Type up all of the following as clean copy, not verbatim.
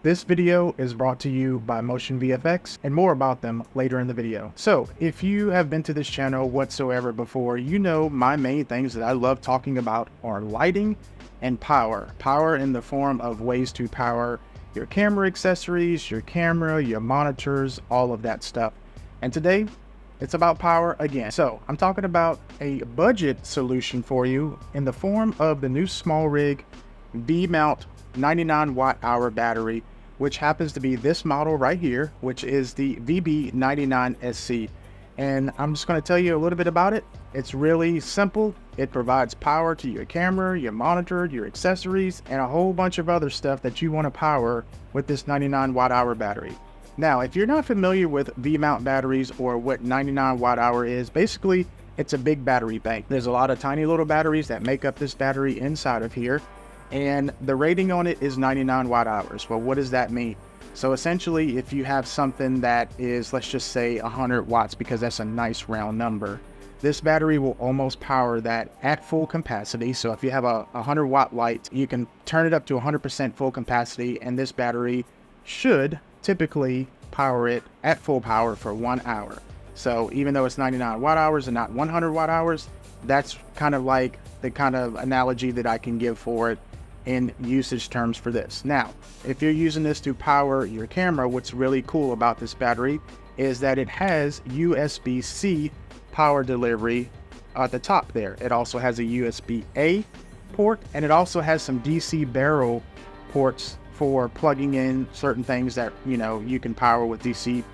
This video is brought to you by Motion VFX, and more about them later in the video. So if you have been to this channel whatsoever before, you know my main things that I love talking about are lighting and power. Power in the form of ways to power your camera accessories, your camera, your monitors, all of that stuff. And today, it's about power again. So I'm talking about a budget solution for you in the form of the new SmallRig V-mount 99 watt hour battery, which happens to be this model right here, which is the VB99SC. And I'm just going to tell you a little bit about it. It's really simple. It provides power to your camera, your monitor, your accessories, and a whole bunch of other stuff that you want to power with this 99 watt hour battery. Now, if you're not familiar with V-mount batteries or what 99 watt hour is, basically it's a big battery bank. There's a lot of tiny little batteries that make up this battery inside of here, and the rating on it is 99 watt hours. Well, what does that mean? So essentially, if you have something that is, let's just say 100 watts, because that's a nice round number, this battery will almost power that at full capacity. So if you have a 100 watt light, you can turn it up to 100% full capacity, and this battery should typically power it at full power for 1 hour. So even though it's 99 watt hours and not 100 watt hours, that's kind of like the kind of analogy that I can give for it in usage terms for this. Now, if you're using this to power your camera, what's really cool about this battery is that it has USB-C power delivery at the top there. It also has a USB-A port, and it also has some DC barrel ports for plugging in certain things that, you can power with DC,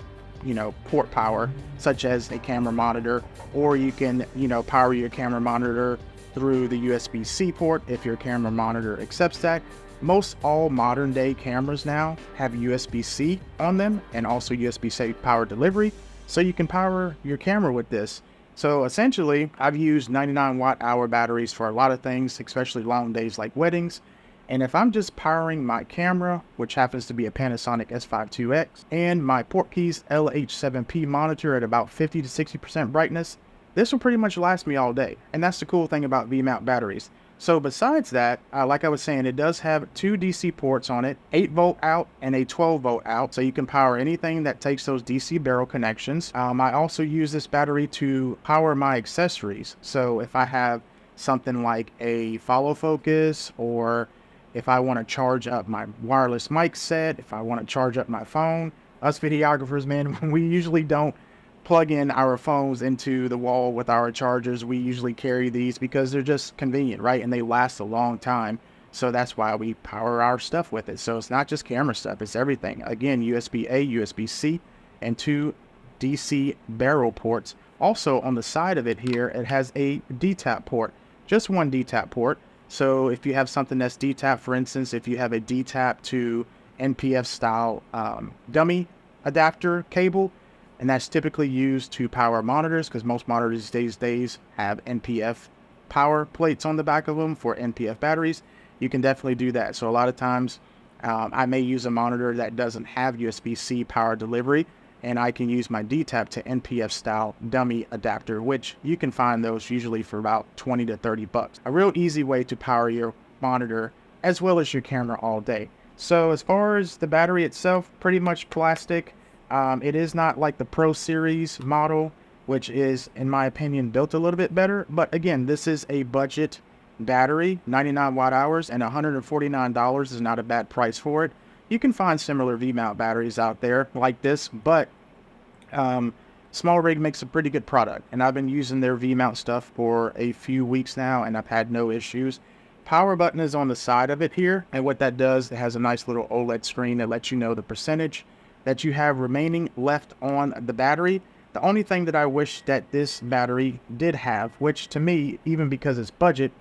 port power, such as a camera monitor, or you can, power your camera monitor through the USB-C port if your camera monitor accepts that. Most all modern day cameras now have USB-C on them and also USB-C power delivery, so you can power your camera with this. So essentially, I've used 99 watt hour batteries for a lot of things, especially long days like weddings. And if I'm just powering my camera, which happens to be a Panasonic S5 IIX, and my Portkeys LH7P monitor at about 50 to 60% brightness, this will pretty much last me all day. And that's the cool thing about V-mount batteries. So besides that, like I was saying, it does have two DC ports on it, 8 volt out and a 12 volt out. So you can power anything that takes those DC barrel connections. I also use this battery to power my accessories. So if I have something like a follow focus, or if I want to charge up my wireless mic set, if I want to charge up my phone, us videographers, man, we usually don't plug in our phones into the wall with our chargers. We usually carry these because they're just convenient, right? And they last a long time. So that's why we power our stuff with it. So it's not just camera stuff, it's everything. Again, USB-A, USB-C, and 2 DC barrel ports. Also on the side of it here, it has a DTAP port, just one DTAP port. So if you have something that's DTAP, for instance, if you have a DTAP to NPF style dummy adapter cable, and that's typically used to power monitors, because most monitors these days have NPF power plates on the back of them for NPF batteries, you can definitely do that. So a lot of times I may use a monitor that doesn't have USB-C power delivery, and I can use my DTAP to NPF style dummy adapter, which you can find those usually for about 20 to 30 bucks. A real easy way to power your monitor as well as your camera all day. So as far as the battery itself, pretty much plastic. It is not like the Pro Series model, which is, in my opinion, built a little bit better. But again, this is a budget battery, 99 watt hours, and $149 is not a bad price for it. You can find similar V-mount batteries out there like this, but SmallRig makes a pretty good product, and I've been using their V-mount stuff for a few weeks now, and I've had no issues. Power button is on the side of it here, and what that does, it has a nice little OLED screen that lets you know the percentage that you have remaining left on the battery. The only thing that I wish that this battery did have, which to me, even because it's budget,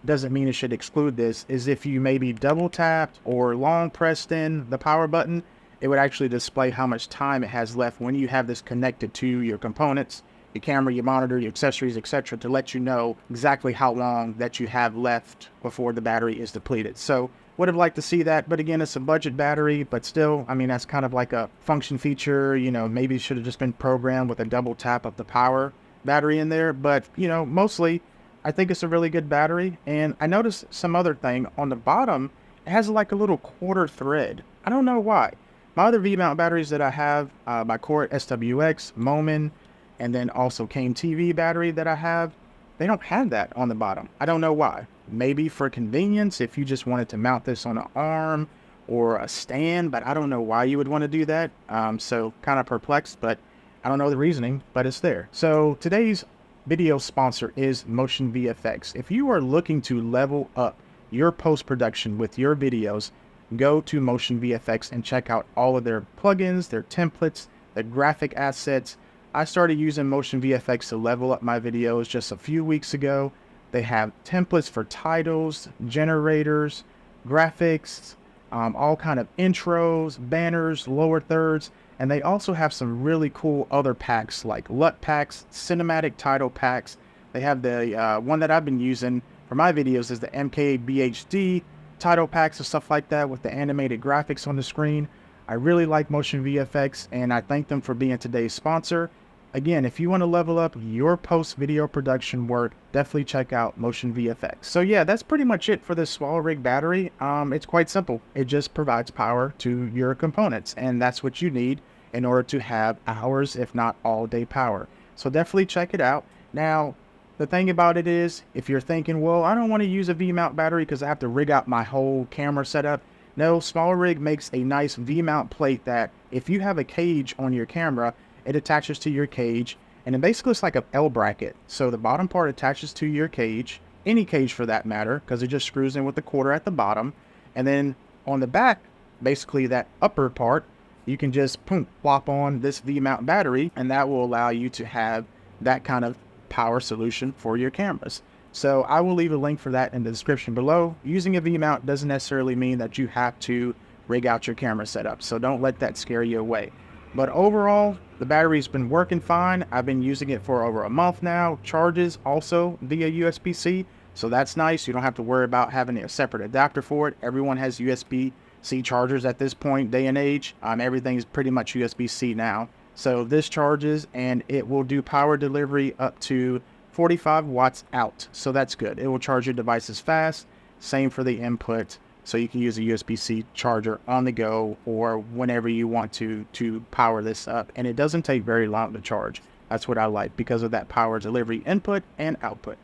doesn't mean it should exclude this, is if you maybe double tapped or long pressed in the power button, it would actually display how much time it has left when you have this connected to your components, your camera, your monitor, your accessories, etc., to let you know exactly how long that you have left before the battery is depleted. So would have liked to see that, but again, it's a budget battery, but still, I mean, that's kind of like a function feature. Maybe it should have just been programmed with a double tap of the power battery in there, but mostly I think it's a really good battery. And I noticed some other thing on the bottom. it has like a little quarter thread. I don't know why. My other V-mount batteries that I have, my Cort SWX, Momin, and then also Came TV battery that I have, they don't have that on the bottom. I don't know why. Maybe for convenience, if you just wanted to mount this on an arm or a stand, but I don't know why you would want to do that. So kind of perplexed, but I don't know the reasoning, but it's there. So today's video sponsor is Motion VFX. If you are looking to level up your post-production with your videos, go to Motion VFX and check out all of their plugins, their templates, the graphic assets. I started using Motion VFX to level up my videos just a few weeks ago. They have templates for titles, generators, graphics, all kind of intros, banners, lower thirds, and they also have some really cool other packs like LUT packs, cinematic title packs. They have the one that I've been using for my videos is the MKBHD title packs and stuff like that with the animated graphics on the screen. I really like Motion VFX, and I thank them for being today's sponsor. Again, if you want to level up your post-video production work, definitely check out Motion VFX. So yeah, that's pretty much it for this SwallowRig battery. It's quite simple. It just provides power to your components, and that's what you need in order to have hours, if not all day power. So definitely check it out. Now, the thing about it is, if you're thinking, well, I don't want to use a V-mount battery because I have to rig out my whole camera setup. No, SwallowRig makes a nice V-mount plate that if you have a cage on your camera, it attaches to your cage, and it basically looks like an L bracket. So the bottom part attaches to your cage, any cage for that matter, because it just screws in with the quarter at the bottom. And then on the back, basically that upper part, you can just plop on this V-mount battery, and that will allow you to have that kind of power solution for your cameras. So I will leave a link for that in the description below. Using a V-mount doesn't necessarily mean that you have to rig out your camera setup, so don't let that scare you away. But overall, the battery's been working fine. I've been using it for over a month now. Charges also via USB-C, so that's nice. You don't have to worry about having a separate adapter for it. Everyone has USB-C chargers at this point, day and age. Everything's pretty much USB-C now. So this charges, and it will do power delivery up to 45 watts out. So that's good. It will charge your devices fast. Same for the input. So you can use a USB-C charger on the go or whenever you want to power this up. And it doesn't take very long to charge. That's what I like because of that power delivery input and output.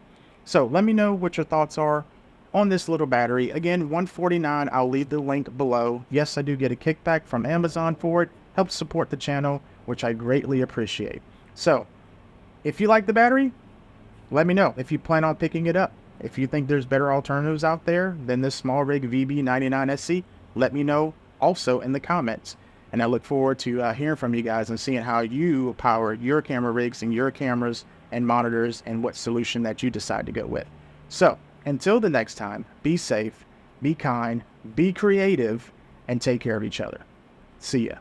So let me know what your thoughts are on this little battery. Again, $149. I'll leave the link below. Yes, I do get a kickback from Amazon for it. Helps support the channel, which I greatly appreciate. So if you like the battery, let me know if you plan on picking it up. If you think there's better alternatives out there than this SmallRig VB99SC, let me know also in the comments. And I look forward to hearing from you guys and seeing how you power your camera rigs and your cameras and monitors and what solution that you decide to go with. So until the next time, be safe, be kind, be creative, and take care of each other. See ya.